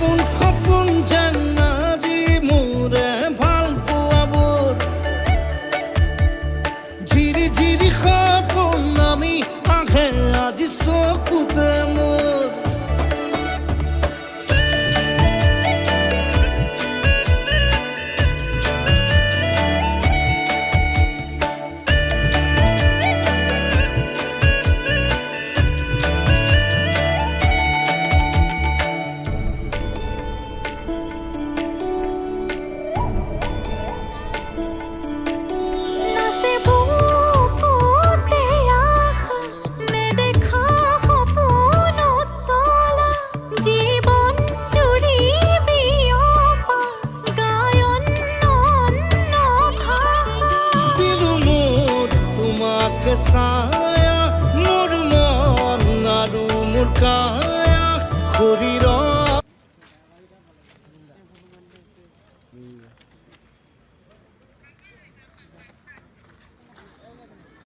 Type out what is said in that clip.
সপোন সপোন যেন আজি মোৰে ভাল পোৱাবোৰ ঝিৰি ঝিৰি সপোন আমি আহে আজি চকুতে মোৰ ছায়া মোৰ মন আৰু মোৰ কায়া শৰীৰ